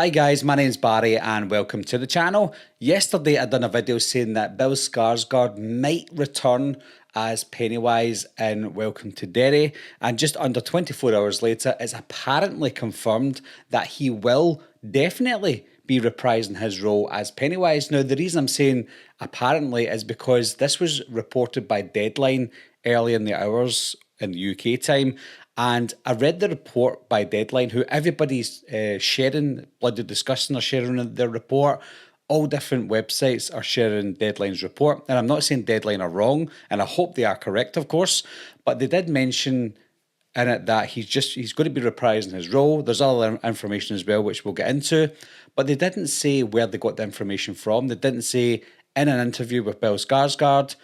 Hi guys, my name's Barry and welcome to the channel. Yesterday I done a video saying that Bill Skarsgard might return as Pennywise in Welcome to Derry, and just under 24 hours later it's apparently confirmed that he will definitely be reprising his role as Pennywise. Now the reason I'm saying apparently is because this was reported by Deadline early in the hours in the UK time, and I read the report by Deadline, who everybody's sharing, bloody discussing, or sharing their report. All different websites are sharing Deadline's report, and I'm not saying Deadline are wrong, and I hope they are correct, of course, but they did mention in it that he's going to be reprising his role. There's other information as well, which we'll get into, but they didn't say where they got the information from. They didn't say in an interview with Bill Skarsgard,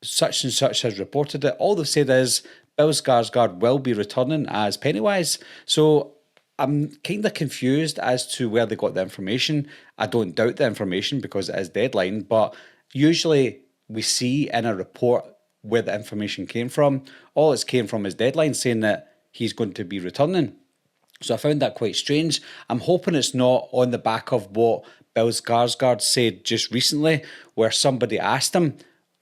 such and such has reported it. All they've said is Bill Skarsgard will be returning as Pennywise. So I'm kind of confused as to where they got the information. I don't doubt the information because it is Deadline, but usually we see in a report where the information came from. All it's came from is Deadline saying that he's going to be returning. So I found that quite strange. I'm hoping it's not on the back of what Bill Skarsgard said just recently, where somebody asked him,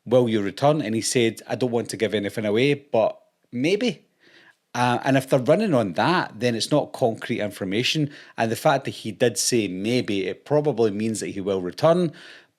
will you return? And he said, I don't want to give anything away, but maybe. And if they're running on that, then it's not concrete information. And the fact that he did say maybe, it probably means that he will return.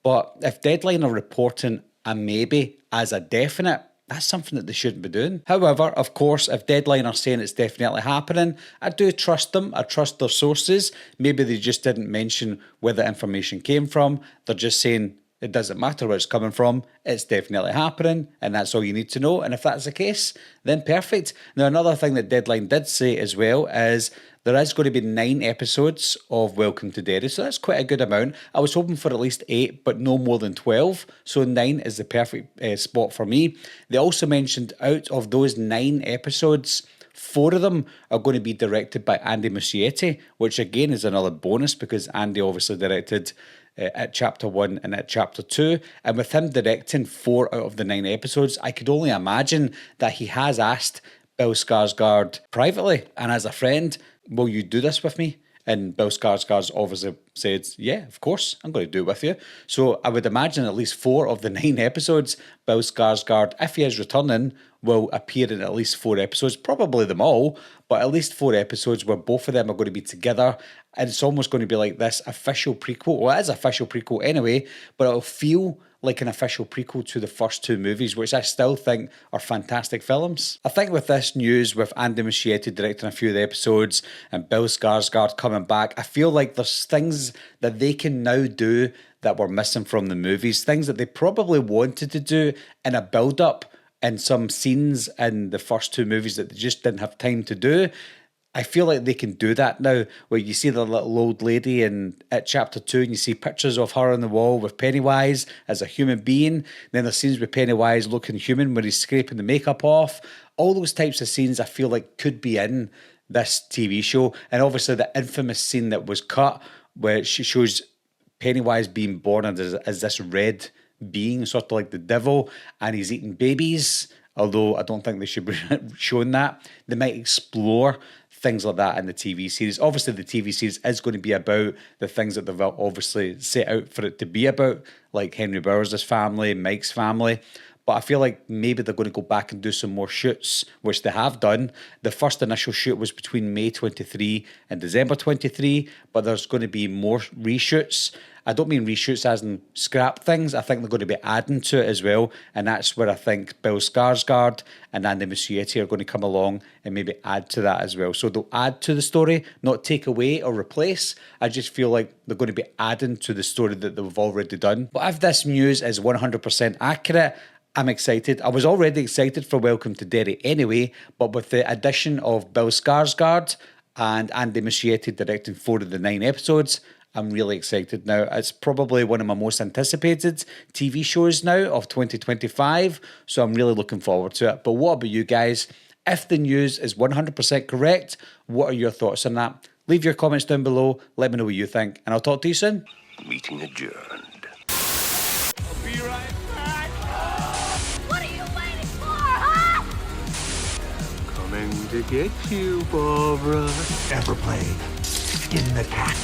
But if Deadline are reporting a maybe as a definite, that's something that they shouldn't be doing. However, of course, if Deadline are saying it's definitely happening, I do trust them. I trust their sources. Maybe they just didn't mention where the information came from. They're just saying, it doesn't matter where it's coming from, it's definitely happening, and that's all you need to know. And if that's the case, then perfect. Now, another thing that Deadline did say as well is there is going to be 9 episodes of Welcome to Derry, so that's quite a good amount. I was hoping for at least 8, but no more than 12, so 9 is the perfect spot for me. They also mentioned out of those 9 episodes, 4 of them are going to be directed by Andy Muschietti, which again is another bonus because Andy obviously directed at chapter 1 and at chapter 2, and with him directing 4 out of the 9 episodes, I could only imagine that he has asked Bill Skarsgard privately and as a friend, will you do this with me? And Bill Skarsgard's obviously said, yeah, of course, I'm going to do it with you. So I would imagine at least 4 of the 9 episodes, Bill Skarsgard, if he is returning, will appear in at least 4 episodes, probably them all, but at least 4 episodes where both of them are going to be together. And it's almost going to be like this official prequel. Well, it is an official prequel anyway, but it'll feel like an official prequel to the first 2 movies, which I still think are fantastic films. I think with this news, with Andy Muschietti directing a few of the episodes and Bill Skarsgard coming back, I feel like there's things that they can now do that were missing from the movies, things that they probably wanted to do in a build-up in some scenes in the first 2 movies that they just didn't have time to do. I feel like they can do that now, where you see the little old lady at chapter 2 and you see pictures of her on the wall with Pennywise as a human being. Then there's scenes with Pennywise looking human where he's scraping the makeup off. All those types of scenes I feel like could be in this TV show. And obviously the infamous scene that was cut where she shows Pennywise being born as this red being, sort of like the devil, and he's eating babies. Although I don't think they should be showing that. They might explore things like that in the TV series. Obviously, the TV series is going to be about the things that they've obviously set out for it to be about, like Henry Bowers' family, Mike's family. But I feel like maybe they're going to go back and do some more shoots, which they have done. The first initial shoot was between May 23 and December 23, but there's going to be more reshoots. I don't mean reshoots as in scrap things. I think they're going to be adding to it as well. And that's where I think Bill Skarsgard and Andy Muschietti are going to come along and maybe add to that as well. So they'll add to the story, not take away or replace. I just feel like they're going to be adding to the story that they've already done. But if this news is 100% accurate, I'm excited. I was already excited for Welcome to Derry anyway, but with the addition of Bill Skarsgard and Andy Muschietti directing 4 of the 9 episodes, I'm really excited now. It's probably one of my most anticipated TV shows now of 2025, so I'm really looking forward to it. But what about you guys? If the news is 100% correct, what are your thoughts on that? Leave your comments down below. Let me know what you think, and I'll talk to you soon. Meeting adjourned. I'll be right back. What are you waiting for, huh? Coming to get you, Barbara. Ever played Skin the Cat?